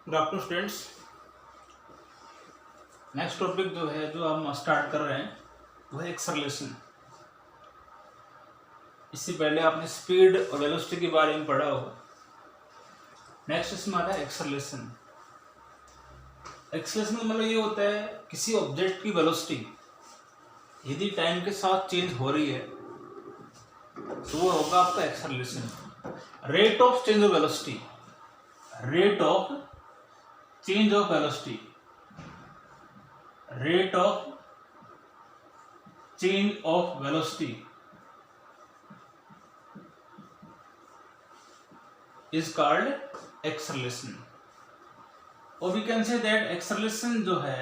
Good afternoon students. Next topic जो हम start कर रहे हैं वो है एक्सेलरेशन। इससे पहले आपने स्पीड और वेलोसिटी के बारे में पढ़ा होगा। नेक्स्ट इसमें आता है एक्सेलरेशन। एक्सेलरेशन का मतलब ये होता है किसी ऑब्जेक्ट की वेलोसिटी यदि टाइम के साथ चेंज हो रही है तो वो होगा आपका acceleration. Rate of change of velocity, rate of change of velocity, rate of change of velocity is called acceleration, or we can say that acceleration जो है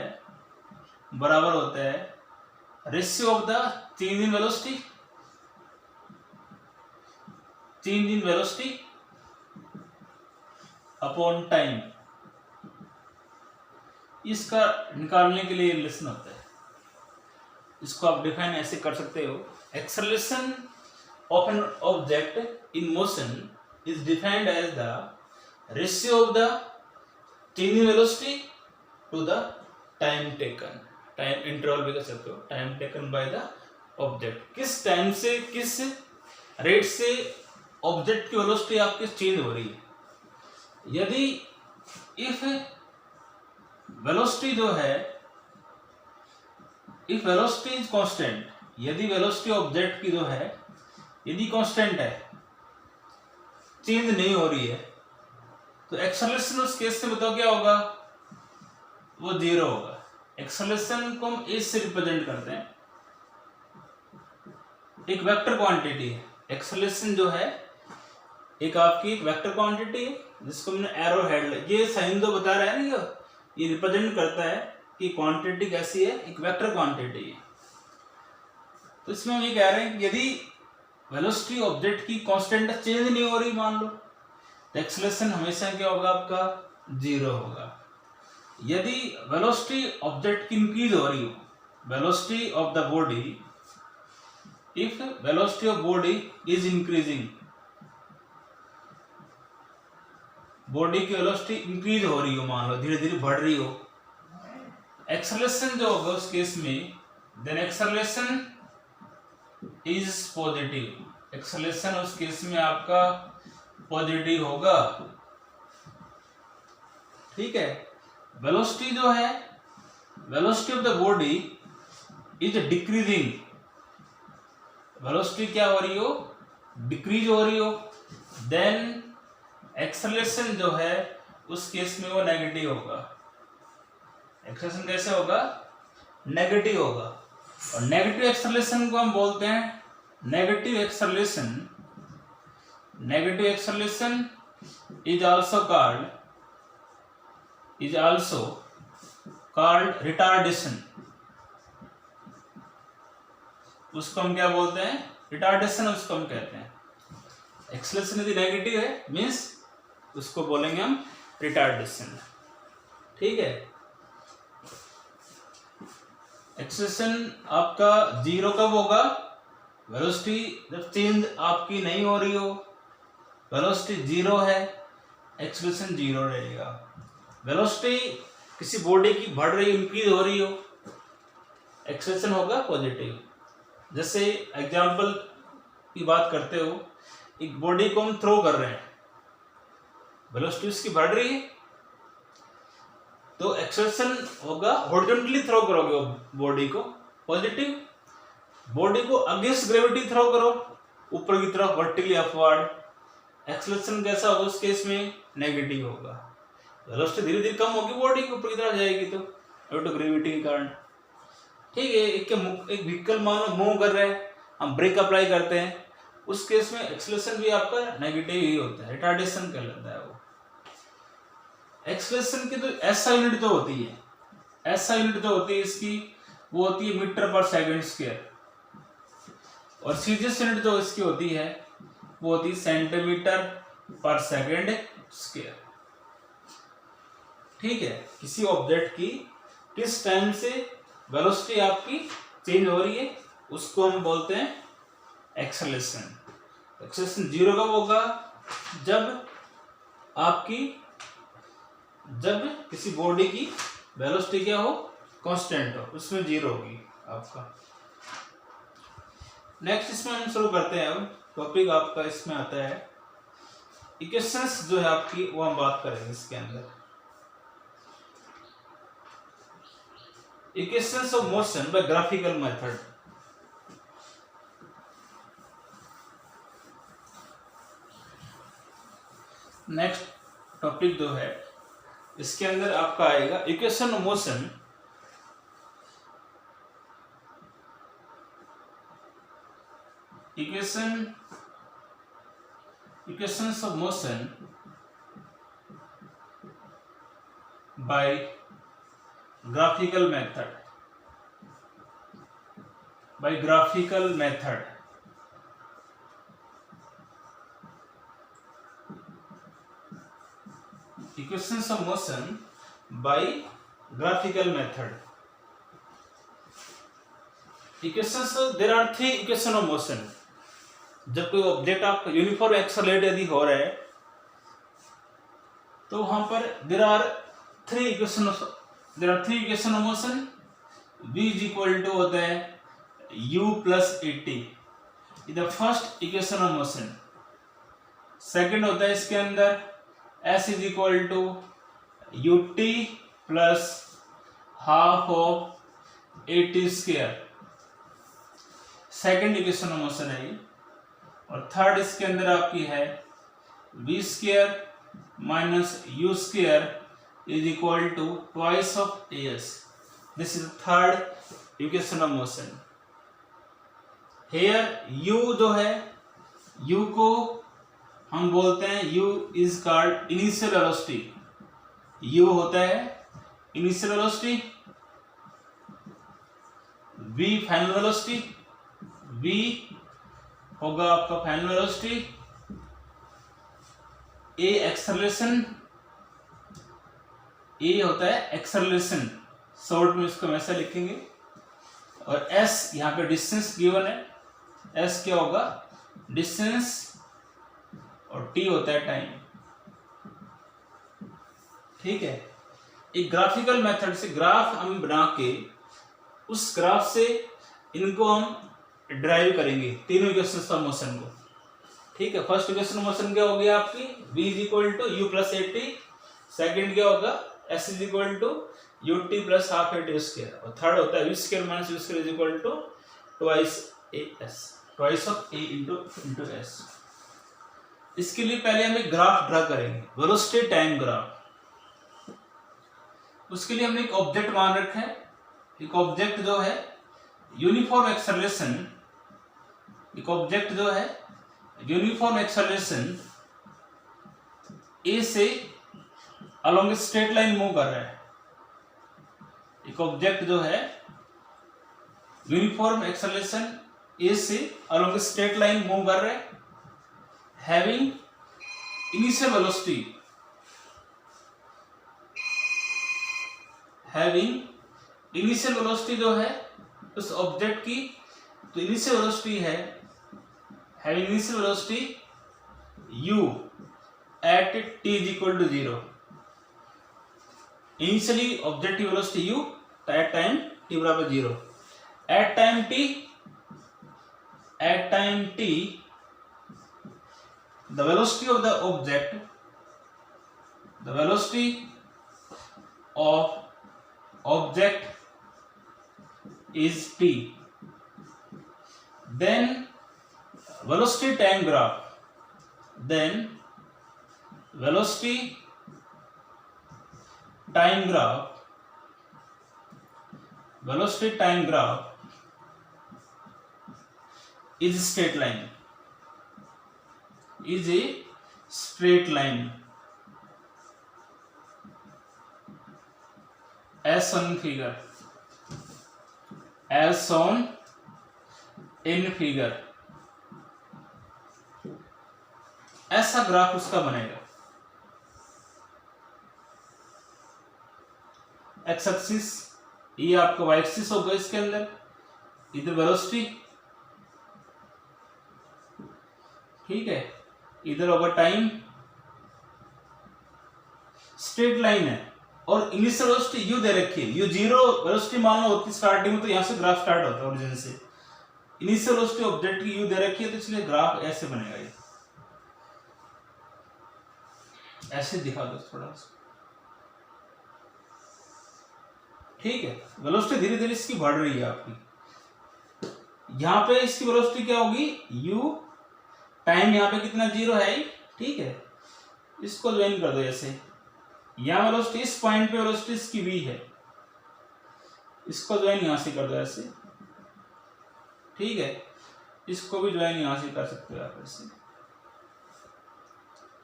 बराबर होता है ratio of the change in velocity, change in velocity upon time. इसका निकालने के लिए relation होता है। इसको आप डिफाइन ऐसे कर सकते हो, acceleration of an object in motion is defined as the ratio of the change in velocity to the time taken. Time interval भी कर सकते हो, time taken by the object. किस टाइम से किस रेट से ऑब्जेक्ट की वेलोसिटी आपकी चेंज हो रही है। यदि इफ वेलोसिटी जो है, इफ वेलोसिटी इज कांस्टेंट, यदि वेलोसिटी ऑब्जेक्ट की जो है यदि कांस्टेंट है, चेंज नहीं हो रही है, तो एक्सेलरेशन उस केस में बताओ क्या होगा, वो जीरो होगा। एक्सेलरेशन को हम एज से रिप्रेजेंट करते हैं, एक वेक्टर क्वांटिटी है। एक्सेलरेशन जो है एक आपकी एक वेक्टर क्वांटिटी है जिसको हमने एरो हेड, ये साइन जो बता रहा है ना, ये रिप्रेजेंट करता है कि क्वांटिटी कैसी है, एक वेक्टर क्वांटिटी है। तो इसमें हम ये कह रहे हैं कि यदि वेलोसिटी ऑब्जेक्ट की कांस्टेंट चेंज नहीं हो रही मान लो, तो एक्सेलरेशन हमेशा क्या होगा आपका, जीरो होगा। यदि वेलोसिटी ऑब्जेक्ट की इंक्रीज हो रही हो, velocity of the body, if velocity of body is increasing, body की वेलोसिटी इंक्रीज हो रही हो, मान लो धीरे धीरे बढ़ रही हो, एक्सेलरेशन जो होगा उस केस में, then acceleration is positive. Acceleration उस केस में आपका पॉजिटिव होगा, ठीक है। वेलोसिटी जो है, velocity of the body is decreasing, velocity क्या हो रही हो, डिक्रीज हो रही हो, देन एक्सेलरेशन जो है उस केस में वो नेगेटिव होगा। एक्सेलरेशन कैसे होगा, नेगेटिव होगा। और नेगेटिव एक्सेलरेशन को हम बोलते हैं negative acceleration. Negative acceleration is also called retardation. उसको हम क्या बोलते हैं, रिटार्डेशन उसको हम कहते हैं। एक्सेलरेशन यदि नेगेटिव है मीन्स उसको बोलेंगे हम रिटार्डेशन, ठीक है। एक्सेलरेशन आपका जीरो कब होगा, वेलोसिटी जब चेंज आपकी नहीं हो रही हो, वेलोसिटी जीरो है, एक्सेलरेशन जीरो रहेगा। वेलोसिटी किसी बॉडी की बढ़ रही, इंक्रीज हो रही हो, एक्सेलरेशन होगा पॉजिटिव। जैसे एग्जांपल की बात करते हो, एक बॉडी को हम थ्रो कर रहे हैं, वेलोसिटी उसकी बढ़ रही है, तो एक्सेलरेशन होगा, हॉरिजॉन्टली थ्रो करोगे बॉडी को पॉजिटिव, बॉडी को अगेंस्ट ग्रेविटी थ्रो करो ऊपर की तरफ वर्टिकली अपवर्ड, एक्सेलरेशन कैसा होगा उस केस में, नेगेटिव होगा। वेलोसिटी धीरे धीरे कम होगी, बॉडी के ऊपर की तरफ जाएगी तो ड्यू टू ग्रेविटी के कारण, ठीक है। एक व्हीकल मानो मूव कर रहे हैं, हम ब्रेक अप्लाई करते हैं, उस केस में एक्सेलरेशन भी आपका नेगेटिव ही होता है, रिटार्डेशन कहलाता है वो। एक्सेलरेशन की तो ऐसा यूनिट जो होती है, ऐसा यूनिट जो होती है इसकी, वो होती है मीटर पर सेकंड स्क्वायर, और सीरियस यूनिट जो इसकी होती है वो होती है सेंटीमीटर पर सेकंड स्क्वायर, ठीक है। किसी ऑब्जेक्ट की किस टाइम से वेलोसिटी आपकी चेंज हो रही है उसको हम बोलते हैं एक्सेलरेशन। एक्सेलरेशन जीरो कब होगा, जब आपकी जब किसी बॉडी की वेलोसिटी क्या हो, कांस्टेंट हो, उसमें 0 होगी आपका। नेक्स्ट इसमें हम शुरू करते हैं। अब टॉपिक आपका इसमें आता है इक्वेशंस जो है आपकी, वो हम बात करेंगे इसके अंदर। Equations of motion by graphical method. Next topic जो है इसके अंदर आपका आएगा equation of motion equations of motion by graphical method. Equations of motion by graphical method. There are 3 equations of motion. जब कोई ऑब्जेक्ट आपका यूनिफॉर्म एक्सेलरेट यदि हो रहा है तो वहां पर there are three equation of motion. v is equal to होता है u plus at, the first equation of motion. Second होता है इसके अंदर s is equal to ut plus half of at square, second equation of motion है ये। और third इसके अंदर आपकी है v square minus u square is equal to twice of as। This is third equation of motion. Here u जो है, u को हम बोलते हैं u is called initial velocity. u होता है initial velocity, v final velocity, v होगा आपका final velocity, a acceleration, a होता है एक्सेलरेशन, शॉर्ट में इसको ऐसा लिखेंगे। और s यहाँ पे डिस्टेंस गिवन है, s क्या होगा डिस्टेंस, और t होता है टाइम। ठीक है, एक ग्राफिकल मेथड से ग्राफ हम बना के उस ग्राफ से इनको हम ड्राइव करेंगे तीनों इक्वेशंस ऑफ मोशन को। ठीक है, फर्स्ट इक्वेशन ऑफ मोशन क्या होगी आपकी v is equal to u plus at, second क्या होगा s is equal to ut plus half at square, और थर्ड होता है v square minus u square is equal to twice of a into s। इसके लिए पहले हम एक ग्राफ ड्रा करेंगे, वेलोसिटी टाइम ग्राफ। उसके लिए हमने एक ऑब्जेक्ट मान रखा है, एक ऑब्जेक्ट जो है यूनिफॉर्म एक्सेलरेशन, एक ऑब्जेक्ट जो है यूनिफॉर्म एक्सेलरेशन ए से अलोंग स्ट्रेट लाइन मूव कर रहा है। एक ऑब्जेक्ट जो है यूनिफॉर्म एक्सेलरेशन ए से अलोंग स्ट्रेट लाइन मूव कर रहा है, having initial velocity, initial velocity जो है उस ऑब्जेक्ट की, तो इनिशियल वेलोसिटी है having initial velocity u at t is equal to 0। initially objective velocity u at time t बराबर 0। at time t the velocity of the object, the velocity of object is t। then velocity time graph, then velocity time graph is straight line, is a straight line as shown in figure, as shown in figure। ऐसा graph उसका बनेगा। X axis ये आपका Y axis होगा, इसके अंदर इधर velocity, ठीक है, इधर होगा टाइम, स्ट्रेट लाइन है और इनिशियल वेलोसिटी यू दे रखी है, यू जीरो वेलोसिटी मान लो होती स्टार्टिंग में, तो यहाँ से ग्राफ स्टार्ट होता है ओरिजिन से। इनिशियल वेलोसिटी ऑब्जेक्ट की यू दे रखी है, तो इसलिए ग्राफ ऐसे बनेगा, ये ऐसे दिखा दो थोड़ा सा, ठीक है। वेलोसिटी धीरे धीरे इसकी बढ़ रही है आपकी। यहाँ पे इसकी वेलोसिटी क्या होगी, u, टाइम यहाँ पे कितना जीरो है, ठीक है। इसको ज्वाइन कर दो ऐसे, यहाँ वेलोसिटी इस पॉइंट पे वेलोसिटी इसकी v है, इसको ज्वाइन यहां से कर दो ऐसे, ठीक है। इसको भी ज्वाइन यहां से कर सकते हो आप ऐसे।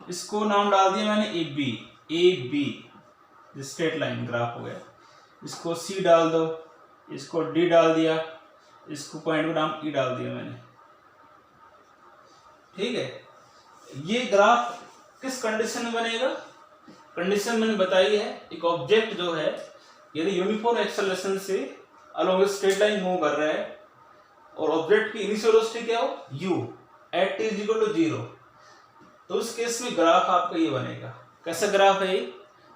इसको नाम डाल दिया मैंने A B, straight line graph हो गया। इसको सी डाल दो, इसको डी डाल दिया, इसको पॉइंट का नाम ई डाल दिया मैंने, ठीक है। ये ग्राफ किस कंडीशन में बनेगा, कंडीशन मैंने बताई है, एक ऑब्जेक्ट जो है यदि यूनिफॉर्म एक्सेलरेशन से अलोंग स्ट्रेट लाइन मूव कर रहा है और ऑब्जेक्ट की इनिशियल वेलोसिटी क्या हो, u at t is equal to 0, तो उस केस में ग्राफ आपका ये बनेगा। कैसा ग्राफ है, ये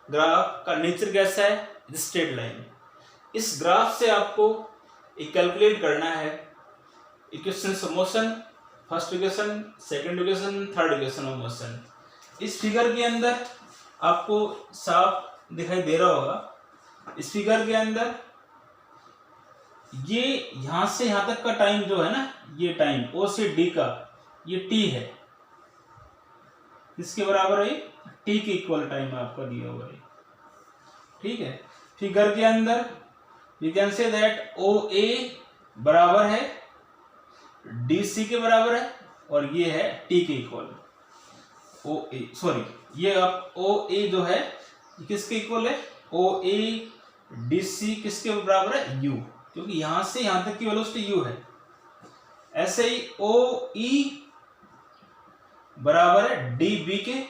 ग्राफ का नेचर कैसा है, स्ट्रेट लाइन। इस ग्राफ से आपको एक कैलकुलेट करना है equations of motion, first equation, second equation, third equation of motion. इस फिगर के अंदर आपको साफ दिखाई दे रहा होगा, इस फिगर के अंदर ये यहां से यहां तक का टाइम जो है ना, ये टाइम ओ से डी का ये टी है, किसके बराबर है, टी के इक्वल टाइम आपका दिया हुआ है, ठीक है। फिगर के अंदर वी कैन से दैट ओ ए बराबर है डी सी के बराबर है, और ये है टी के इक्वल ओ ए, सॉरी ये आप ओ ए जो है किसके इक्वल है, ओ ए डी सी किसके बराबर है, यू, क्योंकि यहां से यहां तक की वेलोसिटी यू है। ऐसे ही ओ ई बराबर है डी बी के,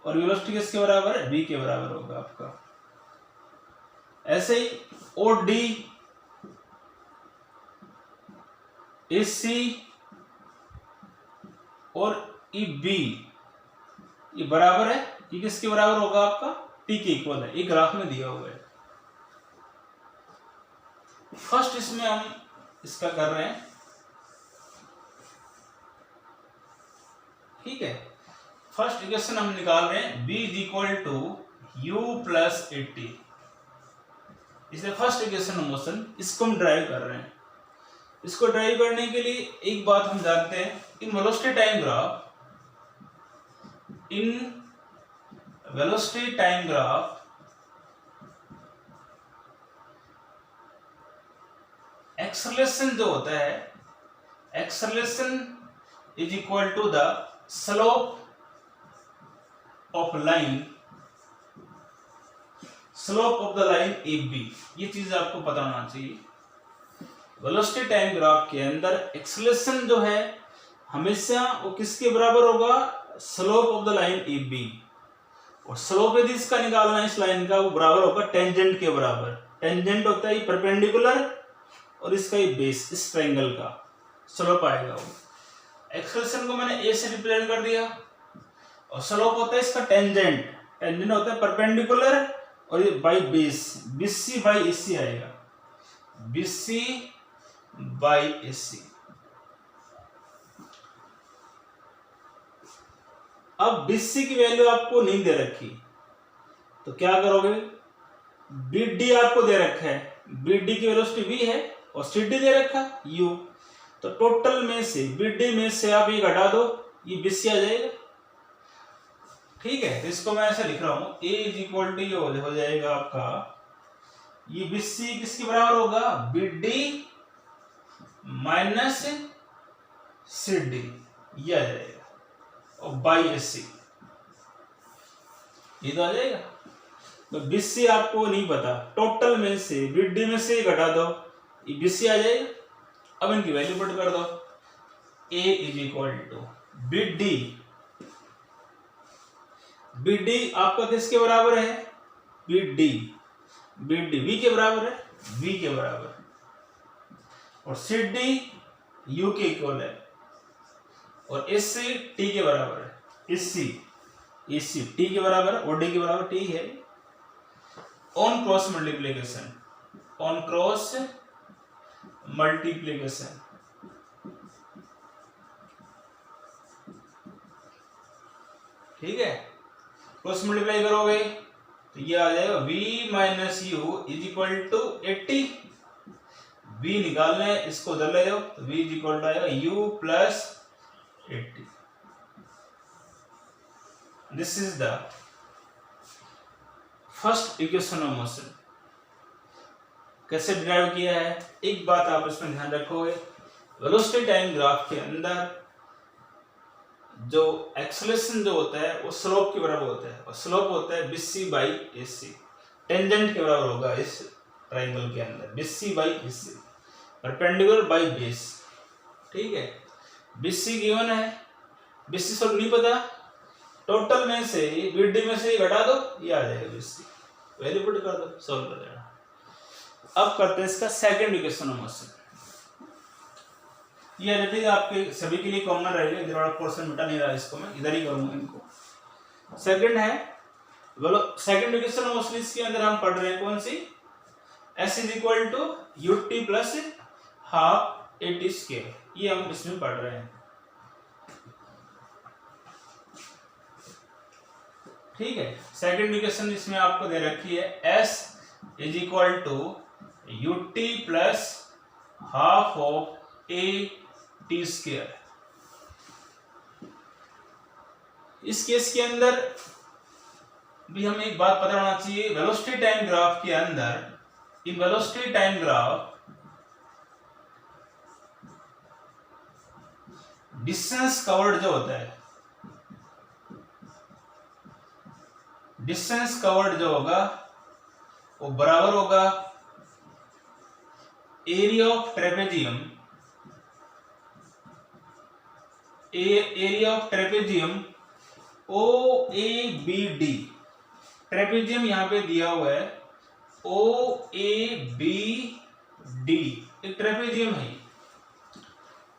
और वेलोसिटी किसके बराबर है, बी के बराबर होगा आपका। ऐसे ही ओ डी ए सी और ई बी ये बराबर है, ये किसके बराबर होगा आपका, टी के इक्वल है, ये ग्राफ में दिया हुआ है। फर्स्ट इसमें हम इसका कर रहे हैं, ठीक है। फर्स्ट इक्वेशन हम निकाल रहे हैं b is equal to u plus 80, इसलिए फर्स्ट इक्वेशन ऑफ मोशन, इसको हम ड्राइव कर रहे हैं। इसको ड्राइव करने के लिए एक बात हम जानते हैं, in velocity time graph, in velocity time graph acceleration जो होता है, acceleration is equal to the slope of line, slope of the line A B, ये चीज आपको पता होना चाहिए। वेलोसिटी टाइम ग्राफ के अंदर एक्सेलरेशन जो है हमेशा वो किसके बराबर होगा, slope of the line A B, और स्लोप यदि इसका निकालना है इस लाइन का, वो बराबर होगा टेंजेंट के बराबर। टेंजेंट होता है परपेंडिकुलर और इसका ये बेस, इस ट्रायंगल का स्लोप आएगा वो। एक्सेलरेशन को मैंने ए से रिप्रेजेंट कर दिया, और स्लोप होता है इसका टेंजेंट, टेंजेंट होता है परपेंडिकुलर और ये by base, BC by AC आएगा, बीसी बाई एसी। अब बीसी की वैल्यू आपको नहीं दे रखी, तो क्या करोगे, बीडी आपको दे रखा है, बीडी की वेलोसिटी वी है और सीडी दे रखा यू, तो टोटल में से बीडी में से आप ये घटा दो, ये बीसी आ जाएगा, ठीक है। तो इसको मैं ऐसे लिख रहा हूं, ए इज इक्वल टू हो जाएगा आपका, ये बीसी किसके बराबर होगा, बीडी माइनस सीडी, ये आ जाएगा, और बाई एसी ये तो आ जाएगा। तो बीसी आपको नहीं पता, टोटल में से बीडी में से घटा दो, ये बीसी आ जाएगा। अब इनकी वैल्यू पुट कर दो, A is equal to BD, BD आपका किसके बराबर है, बीडी, बीडी वी के बराबर है, वी के बराबर, और सीडी यू के इक्वल है, और एससी टी के बराबर है, एससी, AC T के बराबर, OD के बराबर T है। On cross multiplication, on cross multiplication, ठीक है, क्रॉस मल्टीप्लाई करोगे तो ये आ जाएगा v minus u is equal to 80। v निकालना है, इसको उधर ले जाओ तो v इज इक्वल टू आएगा u plus 80। This is the first equation of motion. कैसे डिराइव किया है, एक बात आप इसमें ध्यान रखोगे, वेलोसिटी टाइम ग्राफ के अंदर जो एक्सेलरेशन जो होता है वो स्लोप के बराबर होता है, और स्लोप होता है BC बाई AC, टेंजेंट के बराबर होगा इस ट्रायंगल के अंदर, BC by AC, perpendicular by base, ठीक है। BC गिवन है, BC सब नहीं पता, टोटल में से BD में से घटा दो, ये आ जाएगा BC, वैल्यू पुट कर दो, सॉल्व कर देना। अब करते हैं इसका सेकंड इक्वेशन ऑफ मोशन। ये ऑलरेडी आपके सभी के लिए कॉमन रहेगा, इधर वाला पोर्शन मिटा नहीं रहा, इसको मैं इधर ही करूंगा इनको। सेकंड है, बोलो सेकंड इक्वेशन ऑफ मोशन, इसके अंदर हम पढ़ रहे हैं कौन सी, S is equal to ut plus half AT square, ये हम इसमें पढ़ रहे हैं, ठीक है। सेकंड इक्वेशन इसमें आपको दे रखी है S is equal to ut plus half of AT square. इस केस के अंदर भी हमें एक बात पता होना चाहिए, वेलोसिटी टाइम ग्राफ के अंदर, इन velocity time graph distance covered जो होता है, डिस्टेंस कवर्ड जो होगा वो बराबर होगा area of trapezium, area of trapezium OABD, trapezium यहां पे दिया हुआ है OABD, एक ट्रेपेजियम है,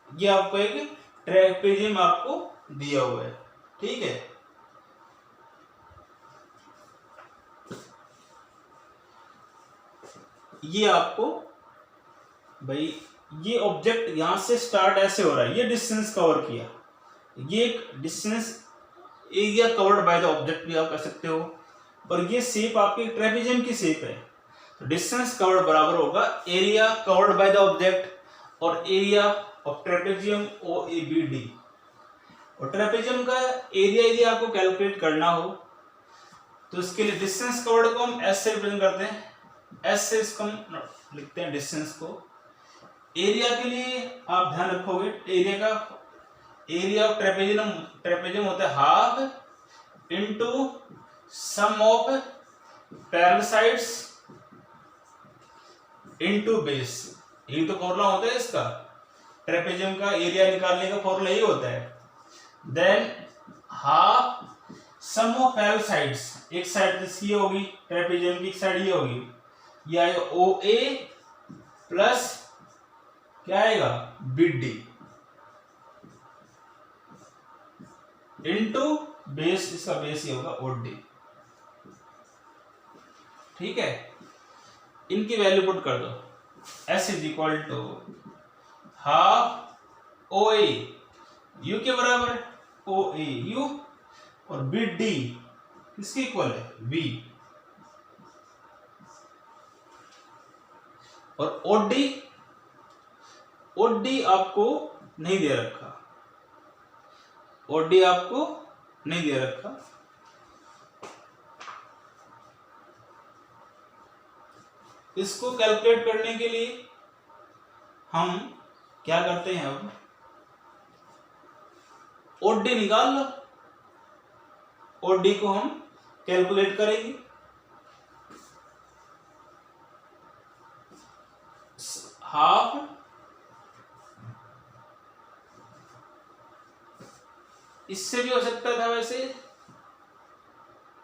ये आपको एक ट्रेपेजियम आपको दिया हुआ है, ठीक है। ये आपको भाई, ये ऑब्जेक्ट यहां से स्टार्ट ऐसे हो रहा है, ये डिस्टेंस कवर किया, ये एक distance area covered by the object भी आप कह सकते हो, और ये शेप आपके ट्रेपेजियम की शेप है, तो डिस्टेंस कवर्ड बराबर होगा area covered by the object और एरिया ऑफ ट्रेपेजियम OABD। और ट्रेपेजियम का एरिया यदि आपको कैलकुलेट करना हो तो इसके लिए डिस्टेंस कवर्ड को हम S से रिप्रेजेंट करते हैं, S से इसको हम लिखते हैं डिस्टेंस को। एरिया के लिए आप ध्यान रखोगे, एरिया का एरिया ऑफ ट्रेपेजियम होता है half into sum of parallel sides into base, यही तो फॉर्मूला होता है इसका, ट्रेपेजियम का एरिया निकालने का फॉर्मूला यही होता है। Than half sum of parallel sides, एक साइड इसकी होगी ट्रेपेजियम की, एक साइड ये होगी, ये आएगा OA प्लस क्या आएगा BD इनटू बेस, इसका बेस ही होगा OD, ठीक है। इनकी वैल्यू पुट कर दो, S is equal to half OA, U के बराबर OAU, और BD किसके इक्वल है V, और OD आपको नहीं दे रखा, OD आपको नहीं दे रखा, इसको कैलकुलेट करने के लिए हम क्या करते हैं, अब OD निकाल लो, OD को हम कैलकुलेट करेंगे, हाफ इससे भी हो सकता था, वैसे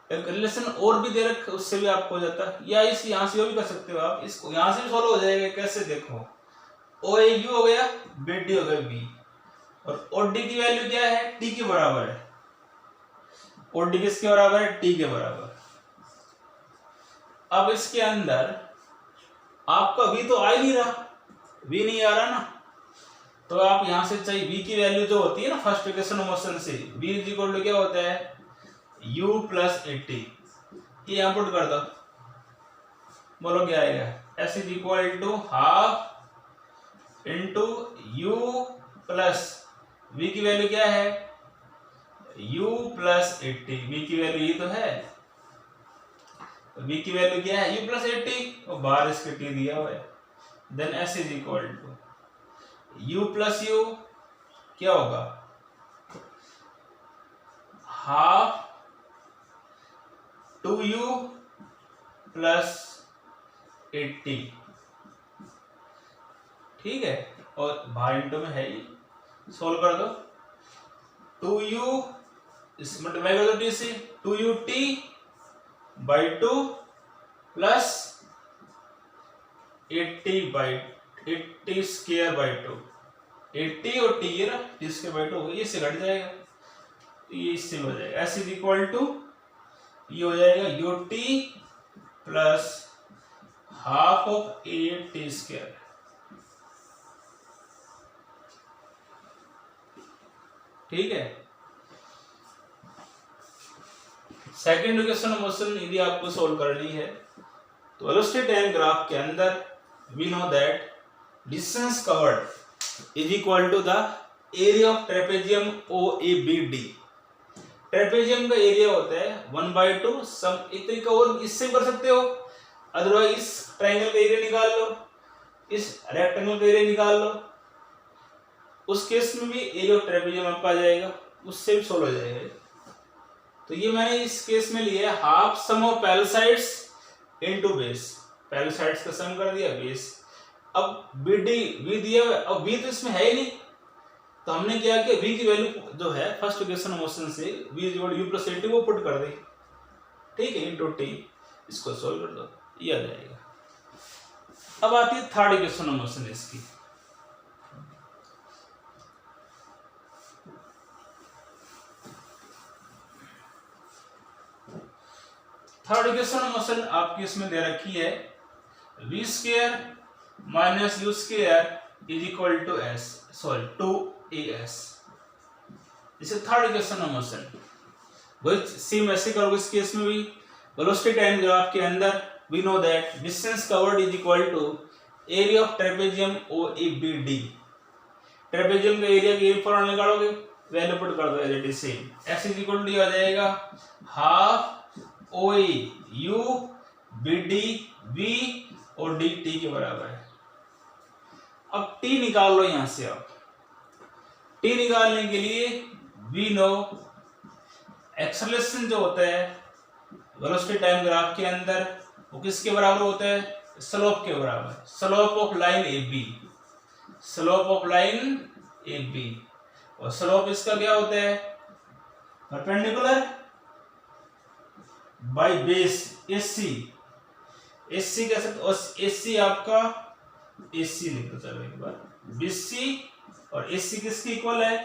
रिलेशन और भी दे रखा, उससे भी आपको हो जाता, या इस यहां से भी कर सकते हो आप, इसको यहां से भी सॉल्व हो जाएगा। कैसे देखो, OAU हो गया, BD हो गया B, और OD की वैल्यू क्या है, T के बराबर है, और डी किसके बराबर है, टी के बराबर। अब इसके अंदर आपका v तो आ ही नहीं रहा, v नहीं आ रहा ना, तो आप यहां से चाहिए v की वैल्यू जो होती है ना फर्स्ट इक्वेशन ऑफ मोशन से, v इज इक्वल टू क्या होता है u प्लस ए टी, ये यहां पुट कर दो, बोलो क्या आएगा, s is equal to half into u plus v की वैल्यू क्या है u प्लस 80, v की वैल्यू ये तो है, v की वैल्यू क्या है u प्लस 80 और बाहर इसके t दिया हुआ है, then s is equal to u plus u क्या होगा हाफ 2u प्लस 80, ठीक है, और बाहर इंटू में है ही, सोल्व कर दो, 2u इस मल्टीप्लाई कर दो t से, 2ut by 2 plus 80 square by 2, 80 और t ये ना t स्क्वायर बाई 2 ये से घट जाएगा, तो ये इससे हो जाएगा, s इज इक्वल टू ये हो जाएगा ut plus half of 8t square, ठीक है। सेकेंड इक्वेशन ऑफ मोशन यदि आपको सोल्व करनी है तो वेलोसिटी टाइम ग्राफ के अंदर we know that distance covered is equal to the area of trapezium OABD। Trapezium का एरिया होता है 1/2 सम, एक तरीका और इससे कर सकते हो, अदरवाइज इस ट्रायंगल का एरिया निकाल लो, इस रेक्टेंगल का एरिया निकाल लो, उस केस में भी एरिया ऑफ ट्रेपेजियम आपका आ जाएगा, उससे भी सोल्व हो जाएगा। तो ये मैंने इस केस में लिया है half sum of parallel sides into base, parallel sides का सम कर दिया बेस। अब BD V दिया हुआ है, अब V तो इसमें है ही नहीं, तो हमने क्या किया V की वैल्यू जो है फर्स्ट इक्वेशन मोशन से V is equal to u plus 80 वो पुट कर दे, ठीक है, इनटू t, इसको सोल्व कर दो, ये आ जाएगा। अब आती है थर्ड इक्वेशन मोशन इसकी, थर्ड इक्वेशन मोशन आपकी इसमें दे रखी है v square minus u square is equal to s, sorry 2as, इसे थर्ड इक्वेशन मोशन वही सेम ऐसे करोगे इस केस में भी। वेलोसिटी टाइम ग्राफ के अंदर we know that distance covered is equal to area of trapezium OABD। Trapezium का एरिया की फॉर्मूला निकालोगे, वैल्यू पुट कर दो as it is same, s is equal to आ जाएगा half OA U BD V और D T के बराबर है। अब T निकाल लो यहां से, आप T निकालने के लिए वी नो एक्सेलरेशन जो होता है वेलोसिटी टाइम ग्राफ के अंदर वो किसके बराबर होता है, स्लोप के बराबर, slope of line AB, slope of line AB, और स्लोप इसका क्या होता है perpendicular by base AC, AC कह सकते हो, AC आपका AC लिख दो, चलो एक बार BC, और AC किसके इक्वल है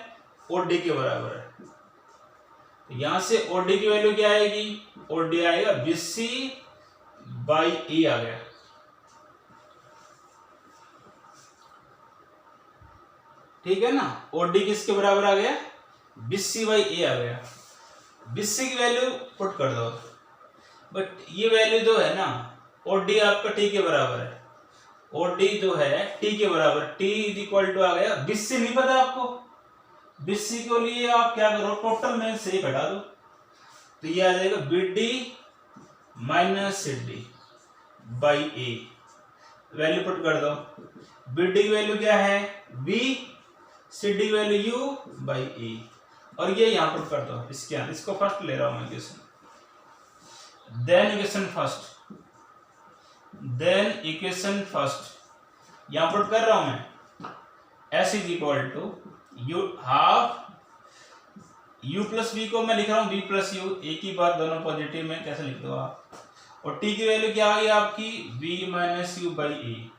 OD के बराबर है, तो यहां से OD की वैल्यू क्या आएगी, OD आएगा BC बाई A आ गया, ठीक है ना, OD किसके बराबर आ गया BC बाई A आ गया, BC की वैल्यू पुट कर दो, बट ये वैल्यू जो है ना OD आपका T के बराबर है, OD जो है T के बराबर, T इज इक्वल टू आ गया, BC नहीं पता आपको, BC के लिए आप क्या करो टोटल में से घटा दो, तो ये आ जाएगा BD minus CD by A, value put कर दो, BD की वैल्यू क्या है B, CD value U by A, और ये यहां पुट कर दो इसके अंदर, इसको फर्स्ट ले रहा हूं मैं equation, then equation first, then equation first यहां पुट कर रहा हूं मैं, s is equal to u half u plus v को मैं लिख रहा हूं v प्लस u, एक ही बात दोनों पॉजिटिव में कैसे लिख दो आप, और t की वैल्यू क्या आ गई आपकी v माइनस यू बाई ए,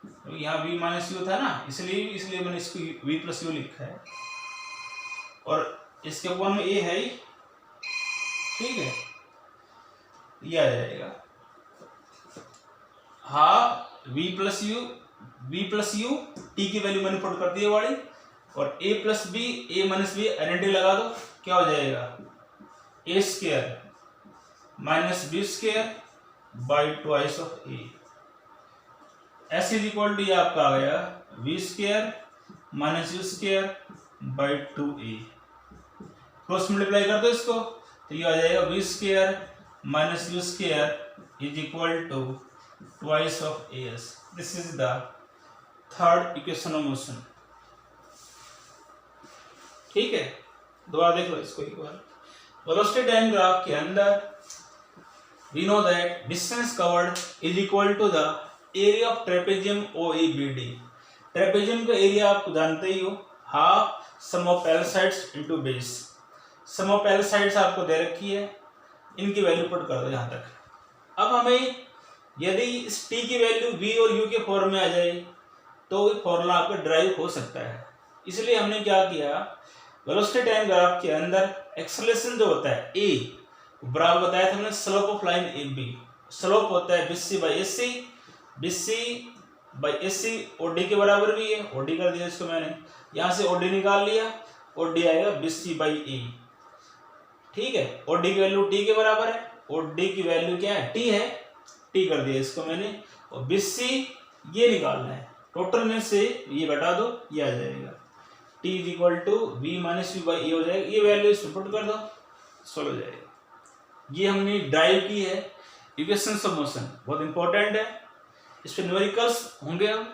तो यहाँ v माइनस यू था ना, इसलिए मैंने इसको v प्लस यू लिखा है, और इसके ऊपर में a है ही, ठीक है, ये आ जाएगा half v plus u t की वैल्यू मैंने पुट कर दी है वाली, और a plus b a minus b identity लगा दो, क्या हो जाएगा a square minus b square by twice of a, s is equal to ये आपका आ गया v square minus u square by 2a, cross multiply कर दो इसको तो ये आ जाएगा v square minus u square is equal to twice of as. This is the third equation of motion. ठीक है, दोबारा देख लो इसको एक बार। वेलोसिटी टाइम ग्राफ के अंदर we know that distance covered is equal to the area of trapezium OEBD। Trapezium का area आप जानते ही हो, half sum of all sides into base. Sum of all sides आपको दे रखी है, इनकी वैल्यू पुट कर दो यहाँ तक। अब हमें यदि इस टी की वैल्यू वी और यू के फॉर्म में आ जाए तो फॉर्मूला आपका ड्राइव हो सकता है। इसलिए हमने क्या किया, वेलोसिटी टाइम ग्राफ के अंदर एक्सेलरेशन जो होता है ए बराबर बताया था हमने slope of line A B, slope होता है BC by AC, BC by AC OD के बराबर भी है, ओडी कर दिया इसको मैंने, यहाँ से ओडी निकाल लिया, ओडी आएगा बीसी बाई ए। ठीक है, ओडी की वैल्यू टी के बराबर है, ओडी की वैल्यू क्या है टी है, टी कर दिया इसको मैंने, और बीसी ये निकालना है, टोटल में से ये घटा दो, ये आ जाएगा t is equal to v minus v by a हो जाएगा, ये वैल्यू इसमें पुट कर दो, सॉल्व हो जाएगा। ये हमने ड्राइव की है इक्वेशंस ऑफ मोशन, बहुत इंपॉर्टेंट है, इस पे न्यूमेरिकल्स होंगे, हम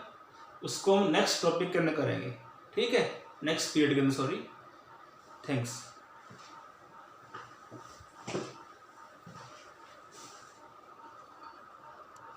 उसको हम नेक्स्ट टॉपिक के अंदर करेंगे। ठीक है, नेक्स्ट पीरियड के अंदर, सॉरी, थैंक्स।